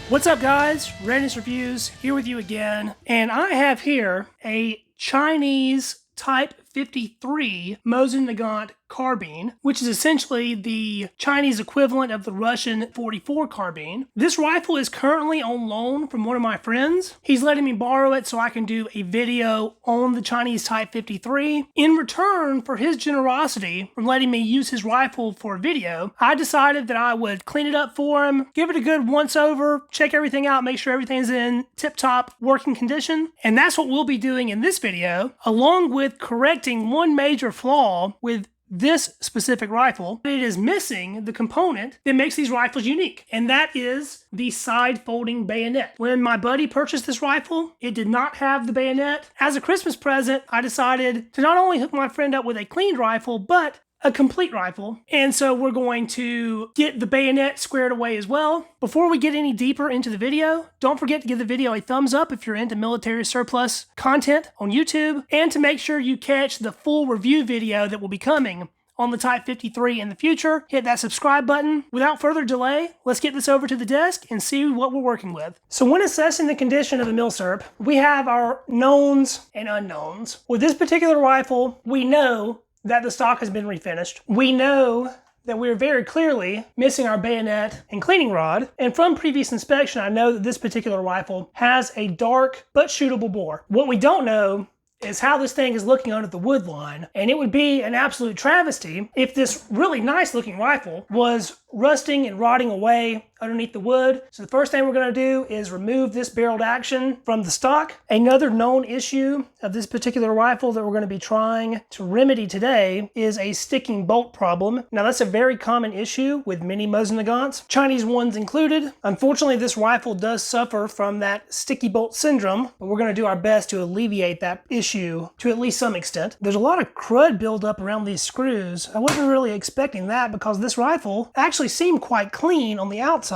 What's up, guys? Readiness Reviews here with you again, and I have here a Chinese Type 53 Mosin-Nagant carbine, which is essentially the Chinese equivalent of the Russian 44 carbine. This rifle is currently on loan from one of my friends. He's letting me borrow it so I can do a video on the Chinese Type 53. In return for his generosity from letting me use his rifle for a video, I decided that I would clean it up for him, give it a good once over, check everything out, make sure everything's in tip-top working condition. And that's what we'll be doing in this video, along with correcting one major flaw with this specific rifle. It is missing the component that makes these rifles unique, and that is the side folding bayonet. When my buddy purchased this rifle, it did not have the bayonet. As a Christmas present, I decided to not only hook my friend up with a cleaned rifle, but a complete rifle. And so we're going to get the bayonet squared away as well. Before we get any deeper into the video, don't forget to give the video a thumbs up if you're into military surplus content on YouTube, and to make sure you catch the full review video that will be coming on the Type 53 in the future. Hit that subscribe button. Without further delay, let's get this over to the desk and see what we're working with. So when assessing the condition of a Milsurp, we have our knowns and unknowns. With this particular rifle, we know that the stock has been refinished. We know that we're very clearly missing our bayonet and cleaning rod. And from previous inspection, I know that this particular rifle has a dark but shootable bore. What we don't know is how this thing is looking under the wood line. And it would be an absolute travesty if this really nice looking rifle was rusting and rotting away underneath the wood. So the first thing we're going to do is remove this barreled action from the stock. Another known issue of this particular rifle that we're going to be trying to remedy today is a sticking bolt problem. Now that's a very common issue with many Mosin-Nagants, Chinese ones included. Unfortunately, this rifle does suffer from that sticky bolt syndrome, but we're going to do our best to alleviate that issue to at least some extent. There's a lot of crud buildup around these screws. I wasn't really expecting that because this rifle actually seemed quite clean on the outside.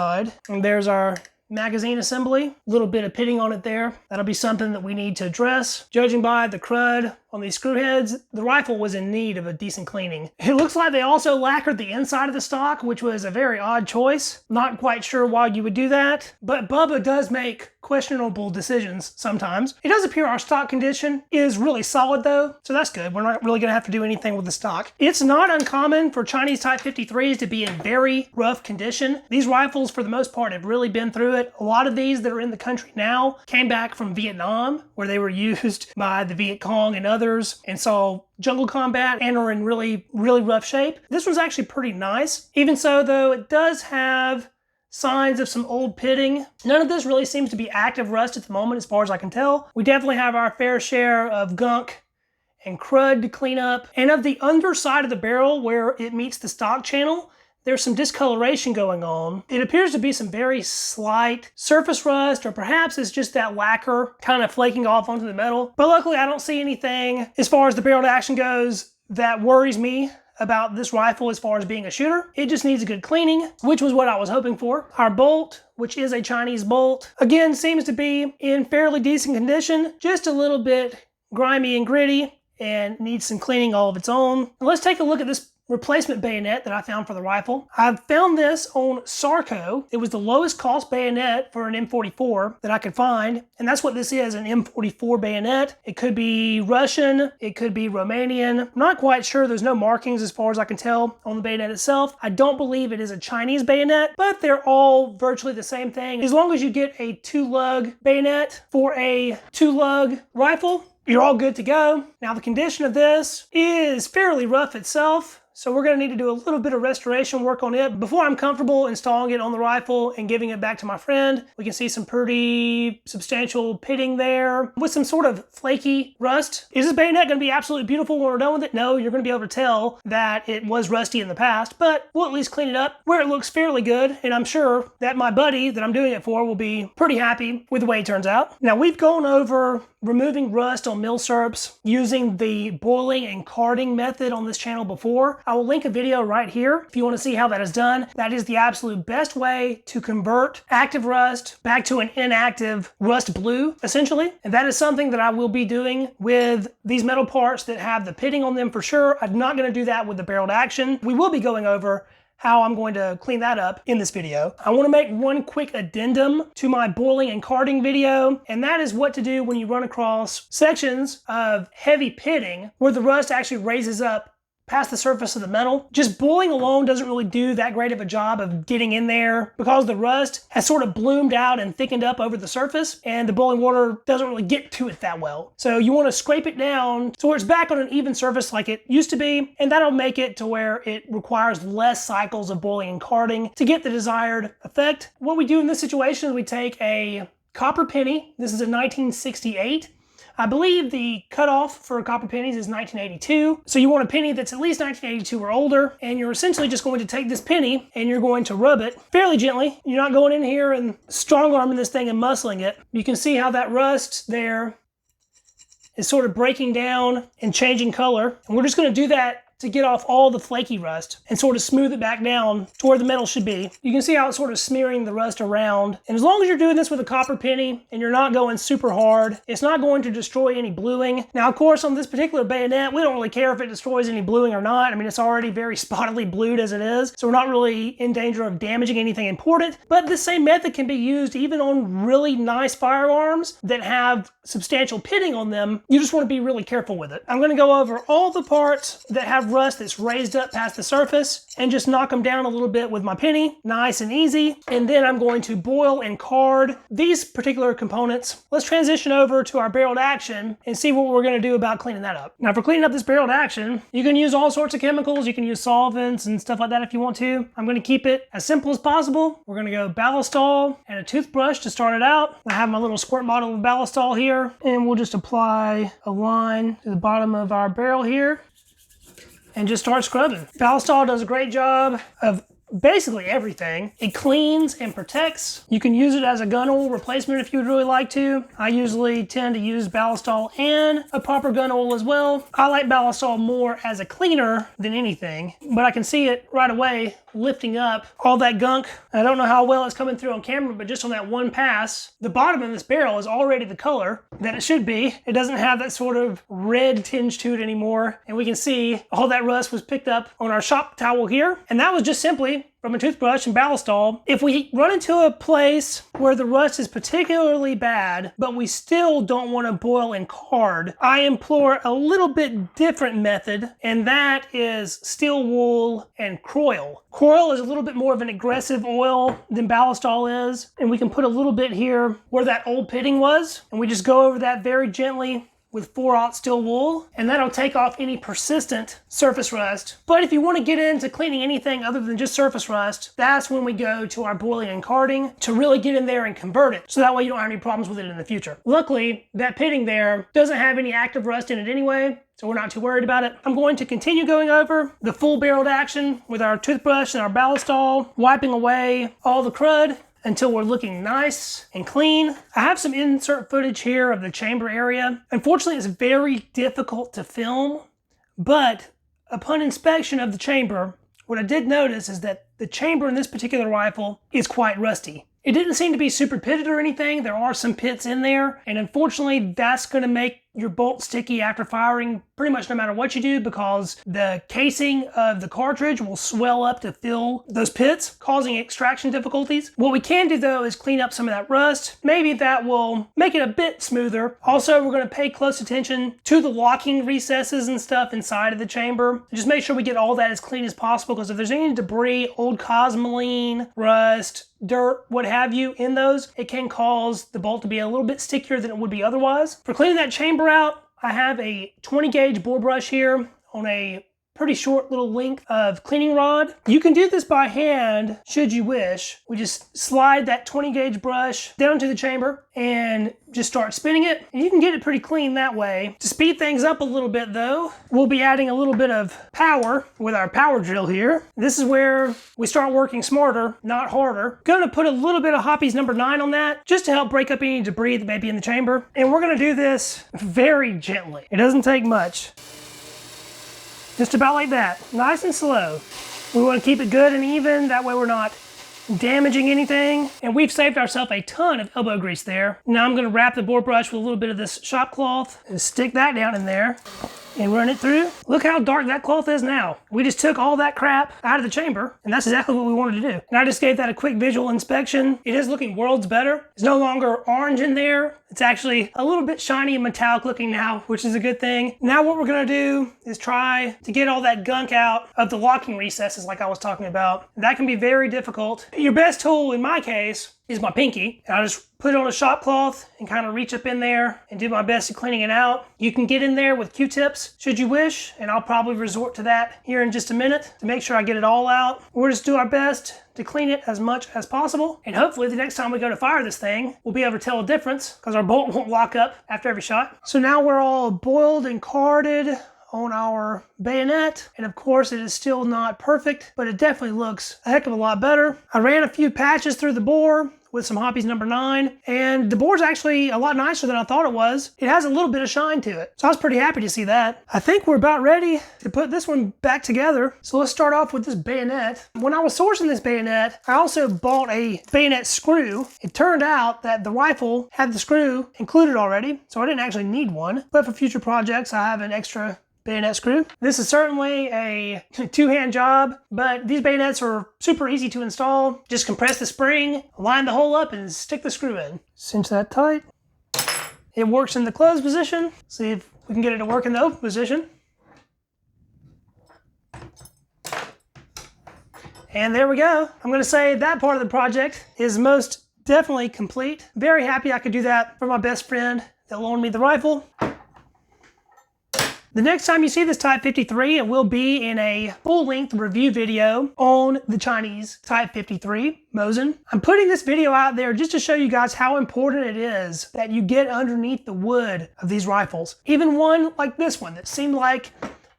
And there's our magazine assembly, a little bit of pitting on it there. That'll be something that we need to address. Judging by the crud on these screw heads, the rifle was in need of a decent cleaning. It looks like they also lacquered the inside of the stock, which was a very odd choice. Not quite sure why you would do that, but Bubba does make questionable decisions sometimes. It does appear our stock condition is really solid though, so that's good. We're not really gonna have to do anything with the stock. It's not uncommon for Chinese Type 53s to be in very rough condition. These rifles, for the most part, have really been through it. A lot of these that are in the country now came back from Vietnam, where they were used by the Viet Cong and others and saw jungle combat and are in really rough shape. This one's actually pretty nice. Even so though, it does have signs of some old pitting. None of this really seems to be active rust at the moment as far as I can tell. We definitely have our fair share of gunk and crud to clean up. And of the underside of the barrel where it meets the stock channel, there's some discoloration going on. It appears to be some very slight surface rust, or perhaps it's just that lacquer kind of flaking off onto the metal. But luckily I don't see anything as far as the barrel action goes that worries me about this rifle as far as being a shooter. It just needs a good cleaning, which was what I was hoping for. Our bolt, which is a Chinese bolt, again seems to be in fairly decent condition, just a little bit grimy and gritty and needs some cleaning all of its own. Let's take a look at this replacement bayonet that I found for the rifle. I found this on Sarco. It was the lowest cost bayonet for an M44 that I could find, and that's what this is, an M44 bayonet. It could be Russian, it could be Romanian. I'm not quite sure. There's no markings as far as I can tell on the bayonet itself. I don't believe it is a Chinese bayonet, but they're all virtually the same thing. As long as you get a 2-lug bayonet for a 2-lug rifle, you're all good to go. Now the condition of this is fairly rough itself, so we're going to need to do a little bit of restoration work on it before I'm comfortable installing it on the rifle and giving it back to my friend. We can see some pretty substantial pitting there with some sort of flaky rust. Is this bayonet going to be absolutely beautiful when we're done with it? No, you're going to be able to tell that it was rusty in the past, but we'll at least clean it up where it looks fairly good, and I'm sure that my buddy that I'm doing it for will be pretty happy with the way it turns out. Now we've gone over removing rust on Milsurps using the boiling and carding method on this channel before. I will link a video right here if you want to see how that is done. That is the absolute best way to convert active rust back to an inactive rust blue, essentially. And that is something that I will be doing with these metal parts that have the pitting on them for sure. I'm not going to do that with the barreled action. We will be going over how I'm going to clean that up in this video. I want to make one quick addendum to my boiling and carding video, and that is what to do when you run across sections of heavy pitting where the rust actually raises up past the surface of the metal. Just boiling alone doesn't really do that great of a job of getting in there because the rust has sort of bloomed out and thickened up over the surface, and the boiling water doesn't really get to it that well. So you want to scrape it down so it's back on an even surface like it used to be, and that'll make it to where it requires less cycles of boiling and carding to get the desired effect. What we do in this situation is we take a copper penny. This is a 1968. I believe the cutoff for copper pennies is 1982. So you want a penny that's at least 1982 or older, and you're essentially just going to take this penny and you're going to rub it fairly gently. You're not going in here and strong arming this thing and muscling it. You can see how that rust there is sort of breaking down and changing color. And we're just going to do that to get off all the flaky rust and sort of smooth it back down to where the metal should be. You can see how it's sort of smearing the rust around. And as long as you're doing this with a copper penny and you're not going super hard, it's not going to destroy any bluing. Now, of course, on this particular bayonet, we don't really care if it destroys any bluing or not. I mean, it's already very spottily blued as it is, so we're not really in danger of damaging anything important. But this same method can be used even on really nice firearms that have substantial pitting on them. You just want to be really careful with it. I'm going to go over all the parts that have rust that's raised up past the surface and just knock them down a little bit with my penny, nice and easy. And then I'm going to boil and card these particular components. Let's transition over to our barreled action and see what we're going to do about cleaning that up. Now, for cleaning up this barreled action, you can use all sorts of chemicals. You can use solvents and stuff like that if you want to. I'm going to keep it as simple as possible. We're going to go ballistol and a toothbrush to start it out. I have my little squirt bottle of ballistol here, and we'll just apply a line to the bottom of our barrel here and just start scrubbing. Ballistol does a great job of basically everything. It cleans and protects. You can use it as a gun oil replacement if you would really like to. I usually tend to use ballistol and a proper gun oil as well. I like ballistol more as a cleaner than anything, but I can see it right away lifting up all that gunk. I don't know how well it's coming through on camera, but just on that one pass, the bottom of this barrel is already the color that it should be. It doesn't have that sort of red tinge to it anymore, and we can see all that rust was picked up on our shop towel here, and that was just simply from a toothbrush and ballistol. If we run into a place where the rust is particularly bad, but we still don't want to boil and card, I implore a little bit different method, and that is steel wool and Croil. Croil is a little bit more of an aggressive oil than ballistol is, and we can put a little bit here where that old pitting was, and we just go over that very gently with 4/0 steel wool, and that'll take off any persistent surface rust. But if you want to get into cleaning anything other than just surface rust, that's when we go to our boiling and carding to really get in there and convert it, so that way you don't have any problems with it in the future. Luckily, that pitting there doesn't have any active rust in it anyway, so we're not too worried about it. I'm going to continue going over the full barreled action with our toothbrush and our ballistol, wiping away all the crud until we're looking nice and clean. I have some insert footage here of the chamber area. Unfortunately, it's very difficult to film, but upon inspection of the chamber, what I did notice is that the chamber in this particular rifle is quite rusty. It didn't seem to be super pitted or anything. There are some pits in there, and unfortunately, that's going to make your bolt sticky after firing pretty much no matter what you do, because the casing of the cartridge will swell up to fill those pits, causing extraction difficulties. What we can do though is clean up some of that rust. Maybe that will make it a bit smoother. Also, we're going to pay close attention to the locking recesses and stuff inside of the chamber. Just make sure we get all that as clean as possible, because if there's any debris, old cosmoline, rust, dirt, what have you in those, it can cause the bolt to be a little bit stickier than it would be otherwise. For cleaning that chamber out, I have a 20 gauge bore brush here on a pretty short little length of cleaning rod. You can do this by hand should you wish. We just slide that 20 gauge brush down to the chamber and just start spinning it, and you can get it pretty clean that way. To speed things up a little bit though, we'll be adding a little bit of power with our power drill here. This is where we start working smarter, not harder. Gonna put a little bit of Hoppy's number 9 on that just to help break up any debris that may be in the chamber, and we're gonna do this very gently. It doesn't take much. Just about like that, nice and slow. We want to keep it good and even, that way we're not damaging anything. And we've saved ourselves a ton of elbow grease there. Now I'm going to wrap the bore brush with a little bit of this shop cloth and stick that down in there. and run it through. Look how dark that cloth is now. We just took all that crap out of the chamber, and that's exactly what we wanted to do. And I just gave that a quick visual inspection. It is looking worlds better. It's no longer orange in there. It's actually a little bit shiny and metallic looking now, which is a good thing. Now what we're gonna do is try to get all that gunk out of the locking recesses like I was talking about. That can be very difficult. Your best tool in my case is my pinky. And I just put it on a shop cloth and kind of reach up in there and do my best at cleaning it out. You can get in there with Q-tips should you wish, and I'll probably resort to that here in just a minute to make sure I get it all out. We'll just do our best to clean it as much as possible, and hopefully the next time we go to fire this thing, we'll be able to tell a difference because our bolt won't lock up after every shot. So now we're all boiled and carded on our bayonet, and of course it is still not perfect, but it definitely looks a heck of a lot better. I ran a few patches through the bore with some Hoppe's number 9, and the bore's actually a lot nicer than I thought it was. It has a little bit of shine to it, so I was pretty happy to see that. I think we're about ready to put this one back together, so let's start off with this bayonet. When I was sourcing this bayonet, I also bought a bayonet screw. It turned out that the rifle had the screw included already, so I didn't actually need one, but for future projects I have an extra bayonet screw. This is certainly a two-hand job, but these bayonets are super easy to install. Just compress the spring, line the hole up, and stick the screw in. Cinch that tight. It works in the closed position. See if we can get it to work in the open position. And there we go. I'm going to say that part of the project is most definitely complete. Very happy I could do that for my best friend that loaned me the rifle. The next time you see this Type 53, it will be in a full-length review video on the Chinese Type 53 Mosin. I'm putting this video out there just to show you guys how important it is that you get underneath the wood of these rifles. Even one like this one that seemed like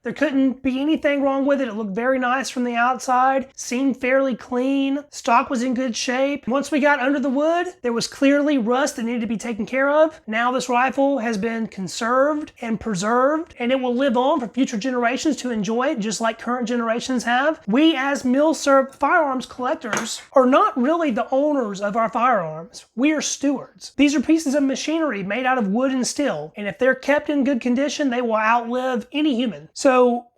there couldn't be anything wrong with it. It looked very nice from the outside, seemed fairly clean, stock was in good shape. Once we got under the wood, there was clearly rust that needed to be taken care of. Now this rifle has been conserved and preserved, and it will live on for future generations to enjoy it, just like current generations have. We as Milsurp Firearms collectors are not really the owners of our firearms. We are stewards. These are pieces of machinery made out of wood and steel, and if they're kept in good condition, they will outlive any human. So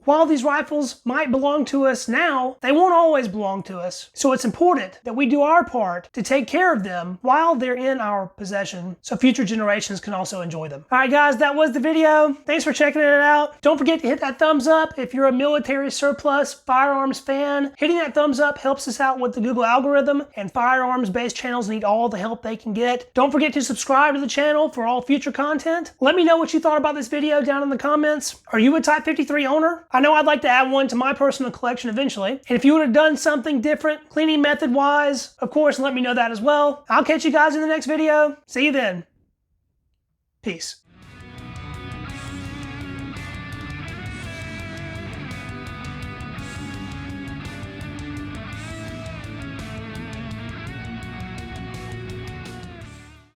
while these rifles might belong to us now, they won't always belong to us. So it's important that we do our part to take care of them while they're in our possession so future generations can also enjoy them. All right, guys, that was the video. Thanks for checking it out. Don't forget to hit that thumbs up if you're a military surplus firearms fan. Hitting that thumbs up helps us out with the Google algorithm, and firearms-based channels need all the help they can get. Don't forget to subscribe to the channel for all future content. Let me know what you thought about this video down in the comments. Are you a Type 53 owner? I know I'd like to add one to my personal collection eventually. And if you would have done something different, cleaning method wise, of course, let me know that as well. I'll catch you guys in the next video. See you then. Peace.